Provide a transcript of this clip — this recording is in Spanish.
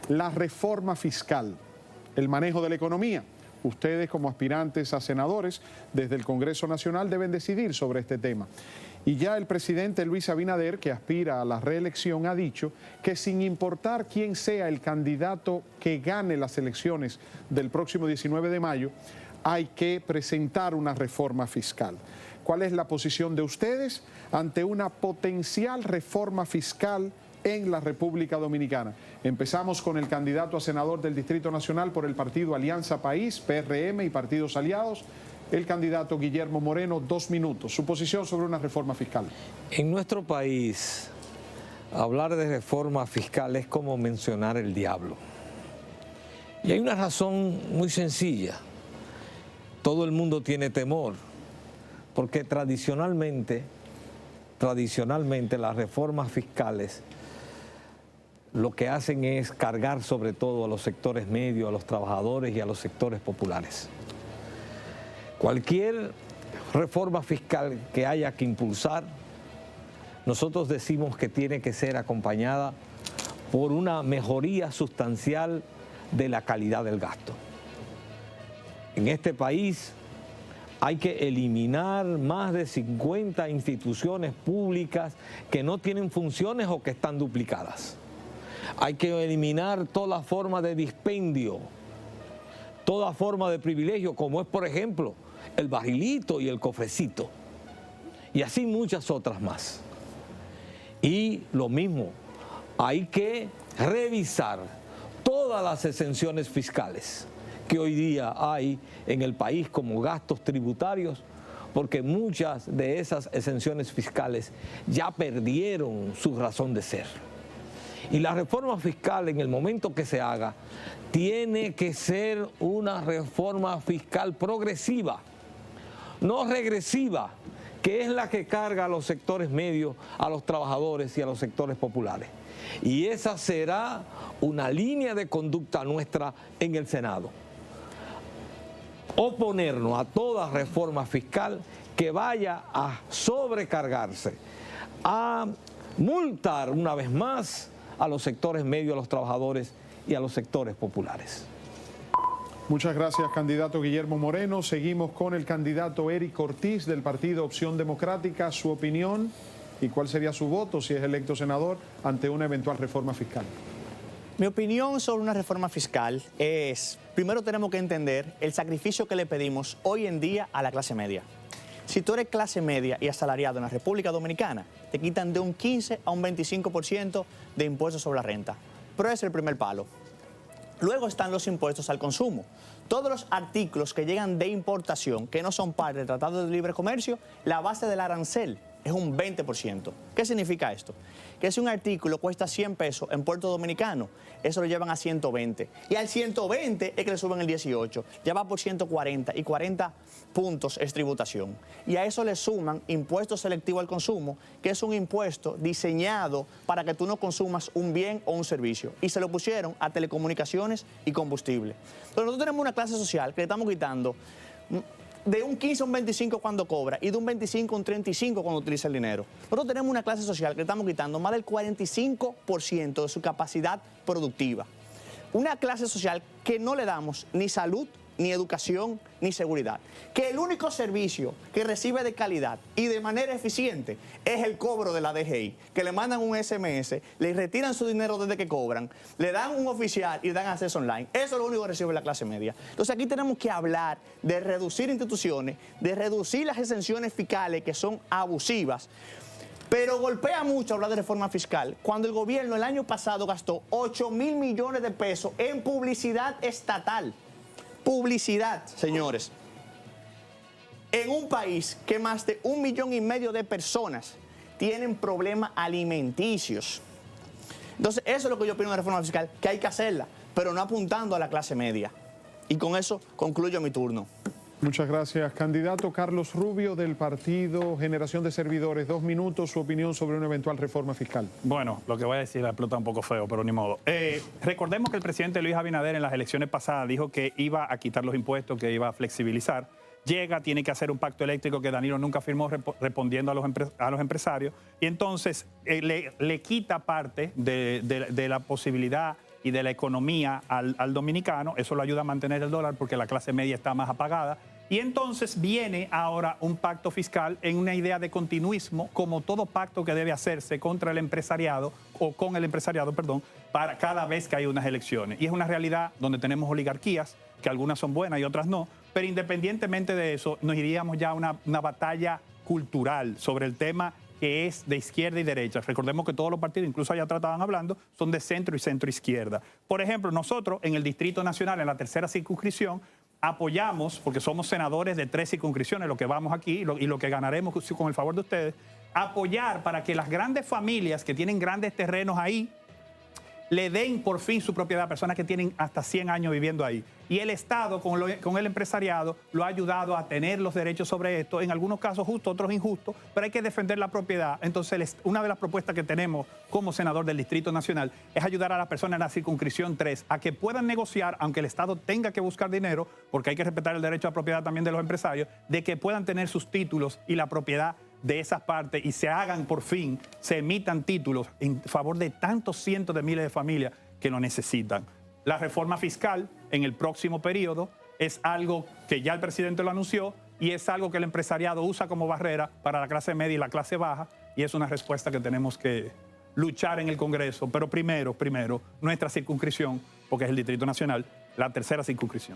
la reforma fiscal, el manejo de la economía. Ustedes, como aspirantes a senadores desde el Congreso Nacional, deben decidir sobre este tema. Y ya el presidente Luis Abinader, que aspira a la reelección, ha dicho que sin importar quién sea el candidato que gane las elecciones del próximo 19 de mayo, hay que presentar una reforma fiscal. ¿Cuál es la posición de ustedes ante una potencial reforma fiscal en la República Dominicana? Empezamos con el candidato a senador del Distrito Nacional por el partido Alianza País, PRM y partidos aliados, el candidato Guillermo Moreno, 2 minutos. Su posición sobre una reforma fiscal. En nuestro país, hablar de reforma fiscal es como mencionar el diablo. Y hay una razón muy sencilla. Todo el mundo tiene temor, porque tradicionalmente las reformas fiscales lo que hacen es cargar sobre todo a los sectores medios, a los trabajadores y a los sectores populares. Cualquier reforma fiscal que haya que impulsar, nosotros decimos que tiene que ser acompañada por una mejoría sustancial de la calidad del gasto. En este país hay que eliminar más de 50 instituciones públicas que no tienen funciones o que están duplicadas. Hay que eliminar toda forma de dispendio, toda forma de privilegio, como es, por ejemplo, el barrilito y el cofrecito, y así muchas otras más. Y lo mismo, hay que revisar todas las exenciones fiscales que hoy día hay en el país como gastos tributarios, porque muchas de esas exenciones fiscales ya perdieron su razón de ser. Y la reforma fiscal, en el momento que se haga, tiene que ser una reforma fiscal progresiva, no regresiva, que es la que carga a los sectores medios, a los trabajadores y a los sectores populares. Y esa será una línea de conducta nuestra en el Senado. Oponernos a toda reforma fiscal que vaya a sobrecargarse, a multar una vez más a los sectores medios, a los trabajadores y a los sectores populares. Muchas gracias, candidato Guillermo Moreno. Seguimos con el candidato Eric Ortiz del partido Opción Democrática. Su opinión y cuál sería su voto si es electo senador ante una eventual reforma fiscal. Mi opinión sobre una reforma fiscal es, primero tenemos que entender el sacrificio que le pedimos hoy en día a la clase media. Si tú eres clase media y asalariado en la República Dominicana, te quitan de un 15 a un 25% de impuestos sobre la renta. Pero ese es el primer palo. Luego están los impuestos al consumo. Todos los artículos que llegan de importación, que no son parte del Tratado de Libre Comercio, la base del arancel es un 20%. ¿Qué significa esto? Que si un artículo cuesta 100 pesos en Puerto Dominicano, eso lo llevan a 120. Y al 120 es que le suben el 18. Ya va por 140 y 40 puntos es tributación. Y a eso le suman impuesto selectivo al consumo, que es un impuesto diseñado para que tú no consumas un bien o un servicio. Y se lo pusieron a telecomunicaciones y combustible. Pero nosotros tenemos una clase social que le estamos quitando de un 15 a un 25 cuando cobra y de un 25 a un 35 cuando utiliza el dinero. Nosotros tenemos una clase social que le estamos quitando más del 45% de su capacidad productiva. Una clase social que no le damos ni salud, ni educación, ni seguridad. Que el único servicio que recibe de calidad y de manera eficiente es el cobro de la DGI, que le mandan un SMS, le retiran su dinero desde que cobran, le dan un oficial y le dan acceso online. Eso es lo único que recibe la clase media. Entonces aquí tenemos que hablar de reducir instituciones, de reducir las exenciones fiscales que son abusivas. Pero golpea mucho hablar de reforma fiscal cuando el gobierno el año pasado gastó 8.000 millones de pesos en publicidad estatal. Publicidad, señores, en un país que más de 1,5 millones de personas tienen problemas alimenticios. Entonces, eso es lo que yo opino de la reforma fiscal, que hay que hacerla, pero no apuntando a la clase media. Y con eso concluyo mi turno. Muchas gracias. Candidato Carlos Rubio del partido Generación de Servidores, 2 minutos, su opinión sobre una eventual reforma fiscal. Bueno, lo que voy a decir la explota un poco feo, pero ni modo. Recordemos que el presidente Luis Abinader en las elecciones pasadas dijo que iba a quitar los impuestos, que iba a flexibilizar. Llega, tiene que hacer un pacto eléctrico que Danilo nunca firmó respondiendo a los empresarios. Y entonces le quita parte de la posibilidad y de la economía al dominicano. Eso lo ayuda a mantener el dólar porque la clase media está más apagada. Y entonces viene ahora un pacto fiscal en una idea de continuismo, como todo pacto que debe hacerse contra el empresariado, o con el empresariado, perdón, para cada vez que hay unas elecciones. Y es una realidad donde tenemos oligarquías, que algunas son buenas y otras no, pero independientemente de eso, nos iríamos ya a una batalla cultural sobre el tema que es de izquierda y derecha. Recordemos que todos los partidos, incluso allá trataban hablando, son de centro y centro izquierda. Por ejemplo, nosotros en el Distrito Nacional, en la tercera circunscripción, apoyamos, porque somos senadores de 3 circunscripciones, lo que vamos aquí y lo que ganaremos con el favor de ustedes, apoyar para que las grandes familias que tienen grandes terrenos ahí le den por fin su propiedad a personas que tienen hasta 100 años viviendo ahí. Y el Estado, con el empresariado, lo ha ayudado a tener los derechos sobre esto, en algunos casos justos, otros injustos, pero hay que defender la propiedad. Entonces, una de las propuestas que tenemos como senador del Distrito Nacional es ayudar a las personas en la circunscripción 3 a que puedan negociar, aunque el Estado tenga que buscar dinero, porque hay que respetar el derecho a propiedad también de los empresarios, de que puedan tener sus títulos y la propiedad de esas partes y se hagan por fin, se emitan títulos en favor de tantos cientos de miles de familias que lo necesitan. La reforma fiscal en el próximo periodo es algo que ya el presidente lo anunció y es algo que el empresariado usa como barrera para la clase media y la clase baja, y es una respuesta que tenemos que luchar en el Congreso, pero primero nuestra circunscripción, porque es el Distrito Nacional, la tercera circunscripción.